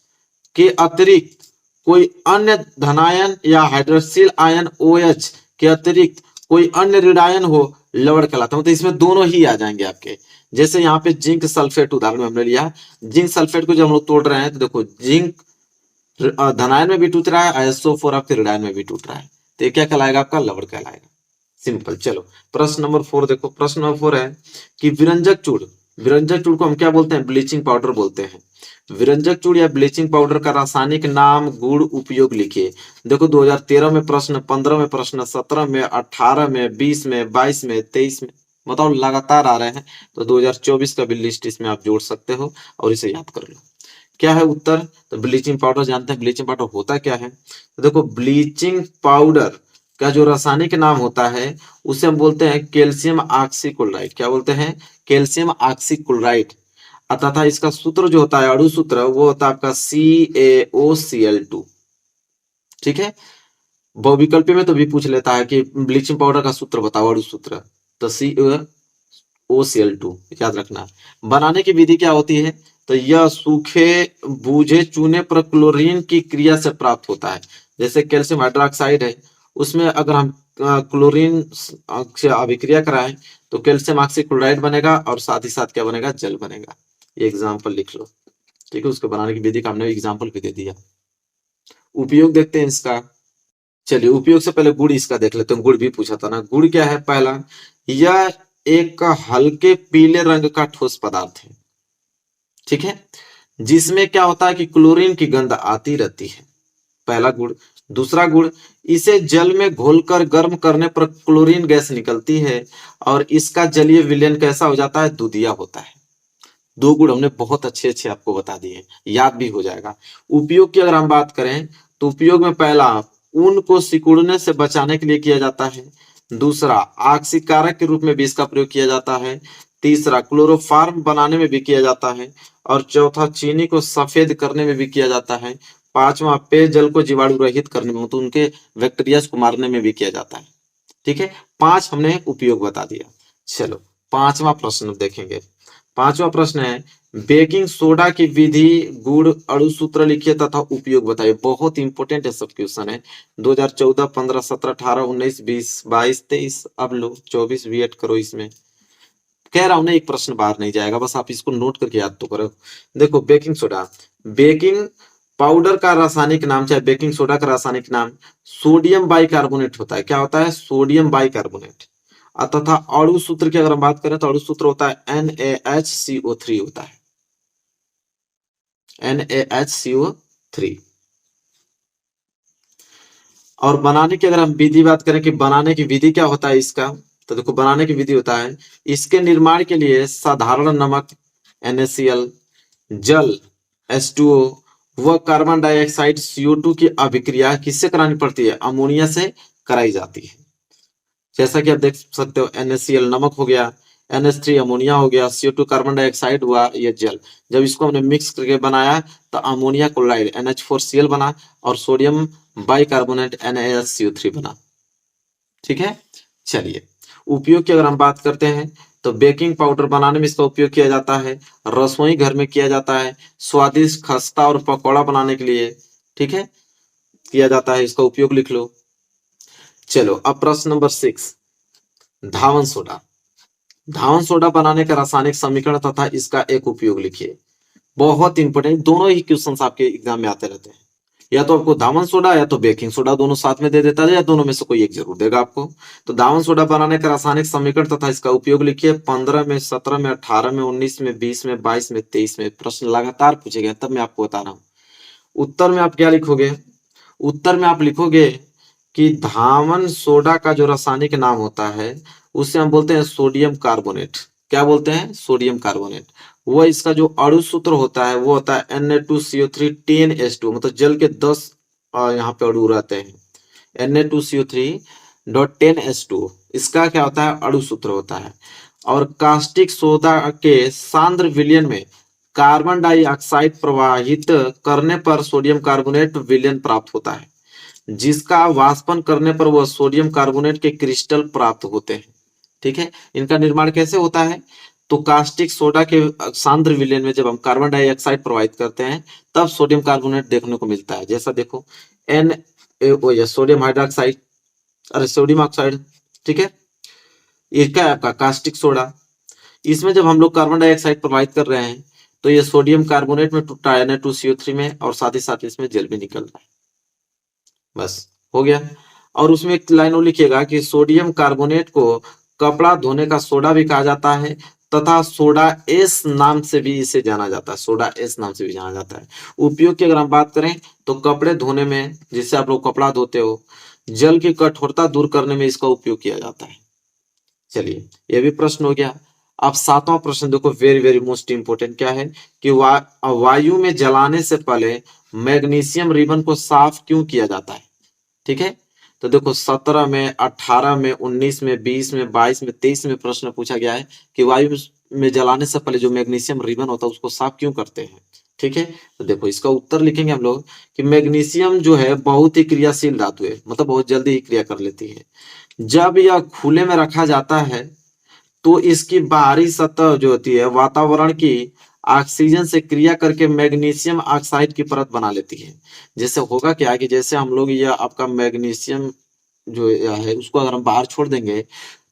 के अतिरिक्त कोई अन्य धनायन या हाइड्रोक्सिल आयन OH के अतिरिक्त कोई अन्य ऋणायन हो, लवण कहलाता है। मतलब इसमें दोनों ही आ जाएंगे आपके। जैसे यहाँ पे जिंक सल्फेट उदाहरण में हमने लिया, जिंक सल्फेट को जब हम लोग तोड़ रहे हैं तो देखो जिंक धनायन में भी टूट रहा है, SO4 आपके ऋणायन में भी टूट रहा है, तो ये क्या कहलाएगा, आपका लवण कहलाएगा, सिंपल। चलो प्रश्न नंबर 4 देखो। प्रश्न नंबर 4 है कि विरंजक चूड़ को हम क्या बोलते हैं, ब्लीचिंग पाउडर बोलते हैं। विरंजक चूड़ या ब्लीचिंग पाउडर का रासायनिक नाम गुण उपयोग लिखिए। देखो 2013 में प्रश्न, 15 में प्रश्न, 17 में, 18 में, 20 में, 22 में, 23 में, मतलब लगातार आ रहे हैं। तो 2024 का भी लिस्ट इसमें आप जोड़ सकते हो और इसे याद कर लो। क्या है उत्तर, तो ब्लीचिंग पाउडर जानते हैं। ब्लीचिंग पाउडर होता क्या है, तो देखो ब्लीचिंग पाउडर का जो रासायनिक नाम होता है उसे हम बोलते हैं कैल्शियम ऑक्सीक्लोराइड। क्या बोलते हैं, कैल्शियम ऑक्सीक्लोराइड। तथा इसका सूत्र जो होता है अणु सूत्र वो होता है आपका CaOCl2। ठीक है, बहुविकल्पी में तो भी पूछ लेता है कि ब्लीचिंग पाउडर का सूत्र बताओ, अणु सूत्र, तो CaOCl2 याद रखना। बनाने की विधि क्या होती है, तो यह सूखे बूझे चूने पर क्लोरीन की क्रिया से प्राप्त होता है। जैसे कैल्शियम हाइड्रोक्साइड है, उसमें अगर हम क्लोरीन से अभिक्रिया कराएं तो कैल्शियम ऑक्सीक्लोराइड बनेगा और साथ ही साथ क्या बनेगा, जल बनेगा। ये एग्जाम्पल लिख लो। ठीक है, उसके बनाने की विधि का हमने एग्जाम्पल भी दे दिया। उपयोग देखते हैं इसका। चलिए उपयोग से पहले गुड़ इसका देख लेते हैं। गुड़ भी पूछा था ना। गुड़ क्या है, पहला यह एक हल्के पीले रंग का ठोस पदार्थ है। ठीक है, जिसमें क्या होता है कि क्लोरीन की गंध आती रहती है, पहला गुण। दूसरा गुण, इसे जल में घोलकर गर्म करने पर क्लोरीन गैस निकलती है और इसका जलीय विलयन कैसा हो जाता है, दूधिया होता है। दो गुण हमने बहुत अच्छे अच्छे आपको बता दिए, याद भी हो जाएगा। उपयोग की अगर हम बात करें तो उपयोग में पहला ऊन को सिकुड़ने से बचाने के लिए किया जाता है। दूसरा आक्सीकारक के रूप में भी इसका प्रयोग किया जाता है। तीसरा क्लोरोफार्म बनाने में भी किया जाता है। और चौथा चीनी को सफेद करने में भी किया जाता है। पांचवा पेयजल को जीवाणु रहित करने में, तो उनके बैक्टीरिया को मारने में भी किया जाता है। ठीक है, 5 हमने उपयोग बता दिया। चलो पांचवा प्रश्न देखेंगे। पांचवा प्रश्न है, बेकिंग सोडा की विधि, गुण, अणु सूत्र लिखिए तथा उपयोग बताइए। बहुत इंपॉर्टेंट है, सब क्वेश्चन है। 2014, 15, 17, 18, 19, 20, 22, 23, अब लो 24 भी ऐड करो इसमें। कह रहा हूं ना, एक प्रश्न बाहर नहीं जाएगा, बस आप इसको नोट करके याद तो करो। देखो बेकिंग सोडा, बेकिंग पाउडर का रासायनिक नाम, चाहे बेकिंग सोडा का रासायनिक नाम सोडियम बाइकार्बोनेट होता है। क्या होता है, सोडियम बाइकार्बोनेट। तथा अणु सूत्र की अगर हम बात करें तो अणु सूत्र होता है NaHCO3 होता है, NaHCO3। और बनाने की अगर हम विधि बात करें कि बनाने की विधि क्या होता है इसका, तो देखो बनाने की विधि होता है, इसके निर्माण के लिए साधारण नमक NaCl, जल H2O व कार्बन डाइऑक्साइड CO2 की अभिक्रिया किससे करानी पड़ती है, अमोनिया से कराई जाती है। जैसा कि आप देख सकते हो, NaCl नमक हो गया, NH3 अमोनिया हो गया, CO2 कार्बन डाइऑक्साइड हुआ, ये जल। जब इसको हमने मिक्स करके बनाया तो अमोनिया क्लोराइड NH4Cl बना और सोडियम बाइकार्बोनेट NaCO3 बना। ठीक है, चलिए उपयोग की अगर हम बात करते हैं तो बेकिंग पाउडर बनाने में इसका उपयोग किया जाता है, रसोई घर में किया जाता है, स्वादिष्ट खस्ता और पकौड़ा बनाने के लिए, ठीक है, किया जाता है। इसका उपयोग लिख लो। चलो अब प्रश्न नंबर 6, धावन सोडा। धावन सोडा बनाने का रासायनिक समीकरण तथा इसका एक उपयोग लिखिए। बहुत इंपॉर्टेंट, दोनों ही क्वेश्चन आपके एग्जाम में आते रहते हैं। या तो आपको धावन सोडा या तो बेकिंग सोडा, दोनों साथ में दे देता है, या दोनों में से कोई एक जरूर देगा आपको। तो धावन सोडा बनाने का रासायनिक समीकरण तथा इसका उपयोग लिखिए। 15 में, 17 में, 18 में, 19 में, 20 में, 22 में, 23 में प्रश्न लगातार पूछे गए, तब मैं आपको बता रहा हूँ। उत्तर में आप क्या लिखोगे, उत्तर में आप लिखोगे कि धावन सोडा का जो रासायनिक नाम होता है उसे हम बोलते हैं सोडियम कार्बोनेट। क्या बोलते हैं, सोडियम कार्बोनेट। वह इसका जो अणु सूत्र होता है वो होता है Na2CO3 10H2, मतलब जल के 10 यहाँ पे अणु रहते हैं। Na2CO3.10H2 इसका क्या होता है, अणु सूत्र होता है। और कास्टिक सोडा के सांद्र विलयन में कार्बन डाइऑक्साइड प्रवाहित करने पर सोडियम कार्बोनेट विलयन प्राप्त होता है, जिसका वाष्पन करने पर वह सोडियम कार्बोनेट के क्रिस्टल प्राप्त होते हैं। ठीक है, इनका निर्माण कैसे होता है, तो कास्टिक सोडा के सांद्र विलयन में जब हम कार्बन डाइऑक्साइड प्रवाहित करते हैं तब सोडियम कार्बोनेट देखने को मिलता है। जैसा देखो NaO, सोडियम हाइड्रोक्साइड, अरे सोडियम ऑक्साइड, ठीक है, ये क्या है आपका कास्टिक सोडा। इसमें जब हम लोग कार्बन डाइऑक्साइड प्रवाहित कर रहे हैं तो ये सोडियम कार्बोनेट में टूटा है Na2CO3 में, और साथ ही साथ इसमें जल भी निकल रहा है। बस हो गया। और उसमें एक लाइन और लिखिएगा कि सोडियम कार्बोनेट को कपड़ा धोने का सोडा भी कहा जाता है तथा सोडा एस नाम से भी इसे जाना जाता है, सोडा एस नाम से भी जाना जाता है। उपयोग की अगर हम बात करें तो कपड़े धोने में, जिससे आप लोग कपड़ा धोते हो, जल की कठोरता दूर करने में इसका उपयोग किया जाता है। चलिए ये भी प्रश्न हो गया। अब 7वां प्रश्न देखो, वेरी वेरी मोस्ट इंपोर्टेंट, क्या है कि वायु में जलाने से पहले मैग्नीशियम रिबन को साफ क्यों किया जाता है। ठीक है, तो देखो 17 में, 18 में, 19 में, 20 में, 22 में, 23 में प्रश्न पूछा गया है कि वायु में जलाने से पहले जो मैग्नीशियम रिबन होता है उसको साफ क्यों करते हैं? ठीक है, तो देखो इसका उत्तर लिखेंगे हम लोग कि मैग्नीशियम जो है बहुत ही क्रियाशील धातु है, मतलब बहुत जल्दी ही क्रिया कर लेती है। जब यह खुले में रखा जाता है तो इसकी बाहरी सतह जो होती है वातावरण की ऑक्सीजन से क्रिया करके मैग्नीशियम ऑक्साइड की परत बना लेती है। जैसे होगा क्या कि जैसे हम लोग यह आपका मैग्नीशियम जो है उसको अगर हम बाहर छोड़ देंगे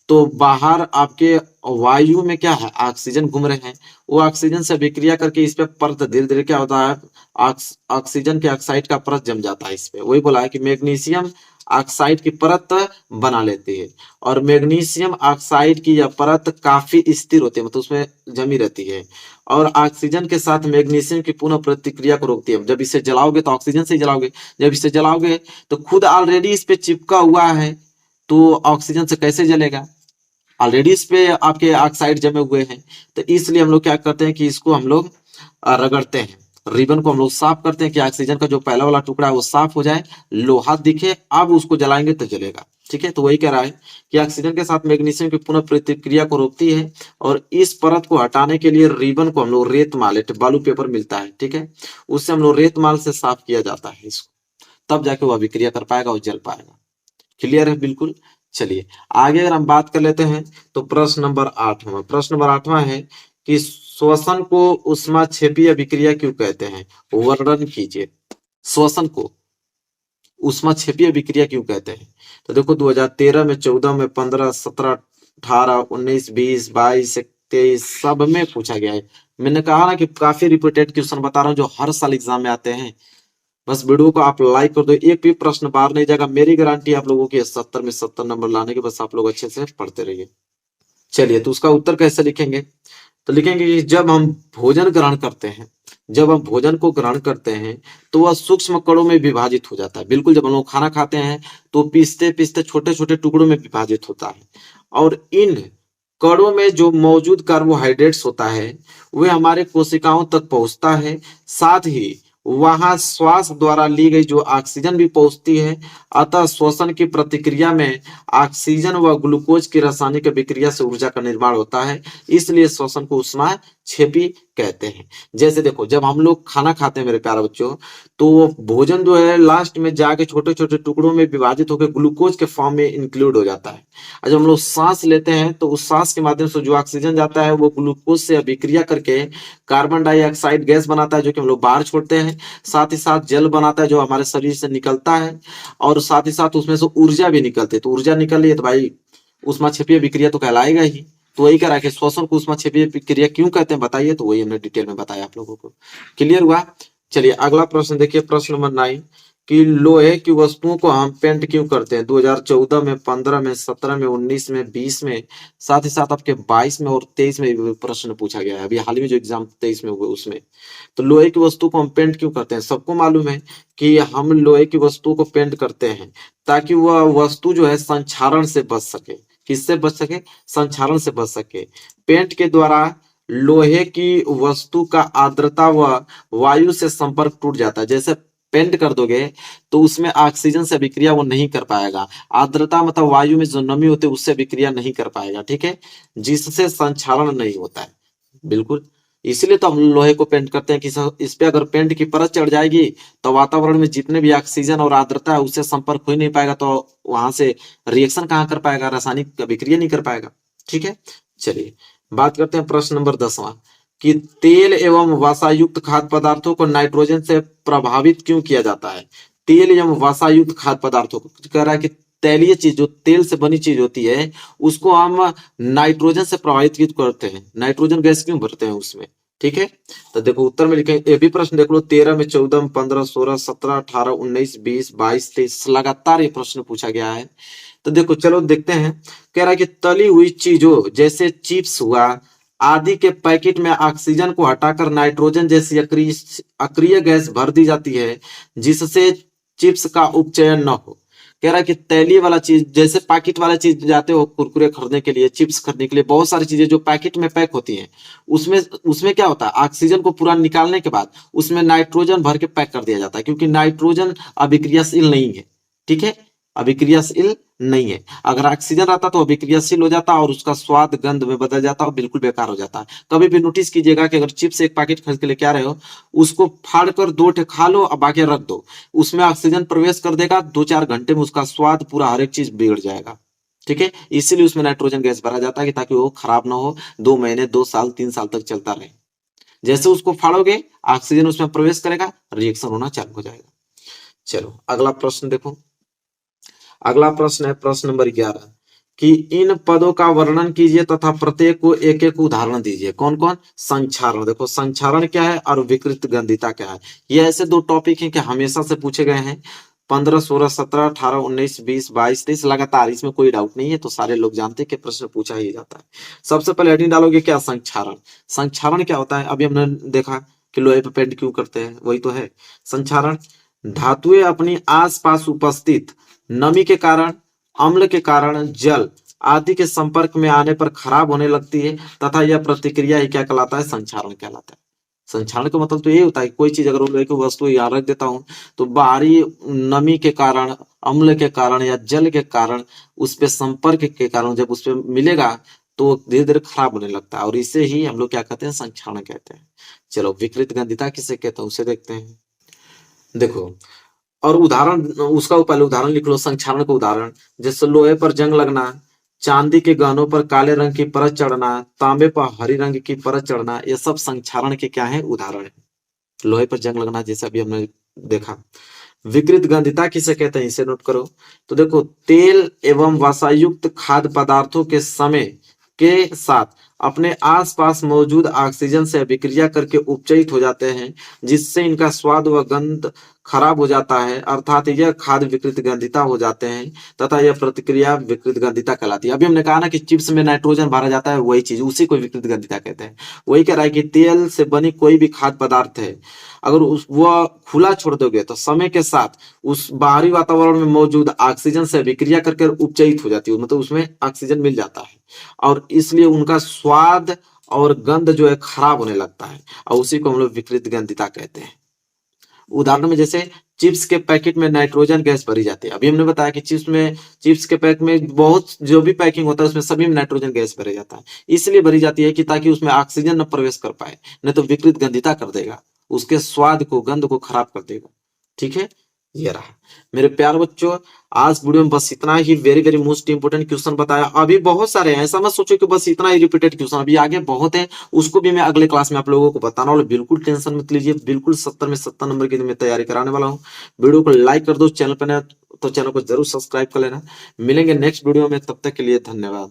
तो बाहर आपके वायु में क्या है, ऑक्सीजन घूम रहे हैं, वो ऑक्सीजन से विक्रिया करके इस पे परत धीरे धीरे क्या होता है, ऑक्सीजन के ऑक्साइड का परत जम जाता है इस पे। वही बोला है कि मैग्नीशियम ऑक्साइड की परत बना लेती है और मैग्नीशियम ऑक्साइड की यह परत काफी स्थिर होती है, मतलब उसमें जमी रहती है और ऑक्सीजन के साथ मैग्नीशियम की पुनः प्रतिक्रिया को रोकती है। जब इसे जलाओगे तो ऑक्सीजन से ही जलाओगे, जब इसे जलाओगे तो खुद ऑलरेडी इस पे चिपका हुआ है तो ऑक्सीजन से कैसे जलेगा, ऑलरेडी इस पे आपके ऑक्साइड जमे हुए हैं। तो इसलिए हम लोग क्या करते हैं कि इसको हम लोग रगड़ते हैं, रिबन को हम लोग साफ करते हैं कि ऑक्सीजन का जो पहला वाला टुकड़ा है वो साफ हो जाए, लोहा दिखे, अब उसको जलाएंगे तो जलेगा। ठीक है, तो वही कह रहा है कि ऑक्सीजन के साथ मैग्नीशियम की पुनः प्रतिक्रिया को रोकती है और इस परत को हटाने के लिए रिबन को हम लोग रेत माल, बालू पेपर मिलता है, ठीक है, उससे हम लोग रेत माल से साफ किया जाता है इसको, तब जाके वह अभिक्रिया कर पाएगा और जल पाएगा। क्लियर है बिल्कुल। चलिए आगे अगर हम बात कर लेते हैं तो प्रश्न नंबर 8वां है कि श्वसन को ऊष्माक्षेपीय अभिक्रिया क्यों कहते हैं, वर्णन कीजिए। श्वसन को ऊष्माक्षेपीय अभिक्रिया क्यों कहते हैं? तो देखो 2013 में, 14 में, 15, 17, 18, 19, 20, 22, 23 सब में पूछा गया है। मैंने कहा ना कि काफी रिपीटेड क्वेश्चन बता रहा हूँ जो हर साल एग्जाम में आते हैं। बस वीडियो को आप लाइक कर दो, एक भी प्रश्न बाहर नहीं जाएगा, मेरी गारंटी आप लोगों की 70 में 70 नंबर लाने के, बस आप लोग अच्छे से पढ़ते रहिए। चलिए तो उसका उत्तर कैसे लिखेंगे, तो लिखेंगे कि जब हम भोजन ग्रहण करते हैं, जब हम भोजन को ग्रहण करते हैं तो वह सूक्ष्म कणों में विभाजित हो जाता है। बिल्कुल, जब हम लोग खाना खाते हैं तो पीसते पीसते छोटे छोटे टुकड़ों में विभाजित होता है और इन कणों में जो मौजूद कार्बोहाइड्रेट्स होता है वह हमारे कोशिकाओं तक पहुंचता है, साथ ही वहां श्वास द्वारा ली गई जो ऑक्सीजन भी पहुंचती है। अतः श्वसन की प्रतिक्रिया में ऑक्सीजन व ग्लूकोज की रासायनिक विक्रिया से ऊर्जा का निर्माण होता है, इसलिए श्वसन को ऊष्माक्षेपी कहते हैं। जैसे देखो जब हम लोग खाना खाते हैं मेरे प्यारे बच्चों, तो वो भोजन जो है लास्ट में जाके छोटे छोटे टुकड़ों में विभाजित होकर ग्लूकोज के फॉर्म में इंक्लूड हो जाता है। और जब हम लोग सांस लेते हैं तो उस सांस के माध्यम से जो ऑक्सीजन जाता है वो ग्लूकोज से अभिक्रिया करके कार्बन डाइऑक्साइड गैस बनाता है जो कि हम लोग बाहर छोड़ते हैं, साथ ही साथ जल बनाता है जो हमारे शरीर से निकलता है और साथ ही साथ उसमें से ऊर्जा भी निकलती है। तो ऊर्जा निकल रही है तो भाई ऊष्माक्षेपीय विक्रिया तो कहलाएगा ही। तो वही कह रहा है कि श्वसन को ऊष्माक्षेपीय विक्रिया क्यों कहते हैं बताइए, तो वही हमने डिटेल में बताया आप लोगों को। क्लियर हुआ। चलिए अगला प्रश्न देखिए, प्रश्न नंबर 9 कि लोहे की वस्तुओं को हम पेंट क्यों करते हैं। 2014 में, 15 में, 17 में, 19 में, 20 में, साथ ही साथ आपके 22 में और 23 में भी प्रश्न पूछा गया है। अभी हाल ही में जो एग्जाम 23 में हुए उसमें, तो लोहे की वस्तु को हम पेंट क्यों करते हैं। सबको मालूम है कि हम लोहे की वस्तु को पेंट करते हैं ताकि वह वस्तु जो है संक्षारण से बच सके। किससे बच सके, संक्षारण से बच सके। पेंट के द्वारा लोहे की वस्तु का आर्द्रता व वायु से संपर्क टूट जाता है। जैसे पेंट कर दोगे तो उसमें ऑक्सीजन से अभिक्रिया वो नहीं कर पाएगा, आर्द्रता मतलब वायु में जो नमी होती है उससे अभिक्रिया नहीं कर पाएगा, ठीक है, जिससे संक्षारण नहीं होता है। बिल्कुल, इसीलिए तो हम लोहे को पेंट करते हैं कि इस पे अगर पेंट की परत चढ़ जाएगी तो वातावरण में जितने भी ऑक्सीजन और आर्द्रता है उससे संपर्क हो ही नहीं पाएगा, तो वहां से रिएक्शन कहाँ कर पाएगा, रासायनिक अभिक्रिया नहीं कर पाएगा। ठीक है, चलिए बात करते हैं प्रश्न नंबर 10वां कि तेल एवं वसायुक्त खाद्य पदार्थों को नाइट्रोजन से प्रभावित क्यों किया जाता है। तेल एवं वसायुक्त खाद्य पदार्थों को कह रहा है कि तैलीय चीज जो तेल से बनी चीज होती है उसको हम नाइट्रोजन से प्रभावित क्यों करते हैं, नाइट्रोजन गैस क्यों भरते हैं उसमें। ठीक है, तो देखो उत्तर में लिखे, ये भी प्रश्न देख लो, 13 में, 14 में, 15, 16, 17, 18, 19, 20, 22, 23 लगातार ये प्रश्न पूछा गया है। तो देखो चलो देखते हैं, कह रहा है कि तली हुई चीजों जैसे चिप्स हुआ आदि के पैकेट में ऑक्सीजन को हटाकर नाइट्रोजन जैसी अक्रिय गैस भर दी जाती है जिससे चिप्स का उपचयन न हो। कह रहा है कि तैलीय वाला चीज जैसे पैकेट वाला चीज जाते हो कुरकुरे खरीदने के लिए, चिप्स खरीदने के लिए, बहुत सारी चीजें जो पैकेट में पैक होती हैं उसमें उसमें क्या होता है, ऑक्सीजन को पूरा निकालने के बाद उसमें नाइट्रोजन भर के पैक कर दिया जाता है क्योंकि नाइट्रोजन अभिक्रियाशील नहीं है। ठीक है, अभिक्रियाशील नहीं है। अगर ऑक्सीजन रहता तो अभिक्रियाशील हो जाता और उसका स्वाद गंध में बदल जाता और बिल्कुल बेकार हो जाता। कभी भी नोटिस कीजिएगा कि अगर चिप्स एक पैकेट खरीद के लेके आ रहे हो, उसको फाड़ कर 2 ठे खा लो और बाकी रख दो, उसमें ऑक्सीजन प्रवेश कर देगा, 2-4 घंटे में उसका स्वाद पूरा हर एक चीज बिगड़ जाएगा। ठीक है, इसीलिए उसमें नाइट्रोजन गैस भरा जाता है कि ताकि वो खराब ना हो, 2 महीने 2 साल 3 साल तक चलता रहे। जैसे उसको फाड़ोगे ऑक्सीजन उसमें प्रवेश करेगा, रिएक्शन होना चालू हो जाएगा। चलो अगला प्रश्न देखो। अगला प्रश्न है प्रश्न नंबर 11 कि इन पदों का वर्णन कीजिए तथा प्रत्येक को एक एक उदाहरण दीजिए। कौन कौन? संक्षारण। देखो संक्षारण क्या है और विकृत गंधिता क्या है, ये ऐसे दो टॉपिक हैं कि हमेशा से पूछे गए हैं। 15, 16, 17, 18, 19, 20, 22, 23 लगातार, इसमें कोई डाउट नहीं है, तो सारे लोग जानते हैं कि प्रश्न पूछा ही जाता है। सबसे पहले हेडिंग डालोगे क्या? संक्षारण। संक्षारण क्या होता है? अभी हमने देखा कि लोहे पे पेंट क्यों करते हैं, वही तो है संक्षारण। धातुएं अपनी आसपास उपस्थित नमी के कारण, अम्ल के कारण, जल आदि के संपर्क में आने पर खराब होने लगती है तथा यह प्रतिक्रिया ही क्या कहलाता है? संक्षारण कहलाता है। संक्षारण का मतलब तो ये होता है कि कोई चीज अगर लोहे की वस्तु यहाँ रख देता हूं तो बाहरी नमी के कारण, अम्ल के कारण या जल के कारण, उस पे संपर्क के कारण जब उस पे मिलेगा तो धीरे धीरे खराब होने लगता है, और इसे ही हम लोग क्या कहते हैं? संक्षारण कहते हैं। चलो विकृत गंधिता किसे कहते हैं उसे देखते हैं। देखो, और उदाहरण उसका पहले उदाहरण लिख लो संक्षारण का उदाहरण। जैसे लोहे पर जंग लगना, चांदी के गहनों पर काले रंग की परत चढ़ना, तांबे पर हरी रंग की परत चढ़ना, ये सब संक्षारण के क्या है? उदाहरण है। लोहे पर जंग लगना जैसे अभी हमने देखा। विकृत गंधिता किसे कहते हैं इसे नोट करो। तो देखो, तेल एवं वसायुक्त खाद्य पदार्थों के समय के साथ अपने आसपास मौजूद ऑक्सीजन से अभिक्रिया करके उपचयित हो जाते हैं, जिससे इनका स्वाद व गंध खराब हो जाता है, अर्थात यह खाद्य विकृत गंधिता हो जाते हैं तथा यह प्रतिक्रिया विकृत गंधिता कहलाती है। अभी हमने कहा ना कि चिप्स में नाइट्रोजन भरा जाता है, वही चीज उसी को विकृत गंधिता कहते हैं। वही कह रहा है कि तेल से बनी कोई भी खाद्य पदार्थ है, अगर उस वह खुला छोड़ दोगे तो समय के साथ उस बाहरी वातावरण में मौजूद ऑक्सीजन से अभिक्रिया करके उपचयित हो जाती है, मतलब उसमें ऑक्सीजन मिल जाता है, और इसलिए उनका स्वाद और गंध जो है खराब होने लगता है, और उसी को हम लोग विकृत गंधिता कहते हैं। उदाहरण में जैसे चिप्स के पैकेट में नाइट्रोजन गैस भरी जाती है। अभी हमने बताया कि चिप्स के पैक में बहुत जो भी पैकिंग होता है उसमें सभी में नाइट्रोजन गैस भरे जाता है। इसलिए भरी जाती है कि ताकि उसमें ऑक्सीजन न प्रवेश कर पाए, नहीं तो विकृत गंधिता कर देगा, उसके स्वाद को, गंध को खराब कर देगा। ठीक है, ये रहा मेरे प्यार बच्चों। आज वीडियो में बस इतना ही। Very very most important question बताया। अभी बहुत सारे हैं, ऐसा मत सोचो कि बस इतना ही रिपीटेड क्वेश्चन, अभी आगे बहुत है, उसको भी मैं अगले क्लास में आप लोगों को बताना वाला। बिल्कुल टेंशन मत लीजिए, बिल्कुल 70 में 70 नंबर की मैं तैयारी कराने वाला हूँ। वीडियो को लाइक कर दो, चैनल पर नया तो चैनल को जरूर सब्सक्राइब कर लेना। मिलेंगे नेक्स्ट वीडियो में, तब तक के लिए धन्यवाद।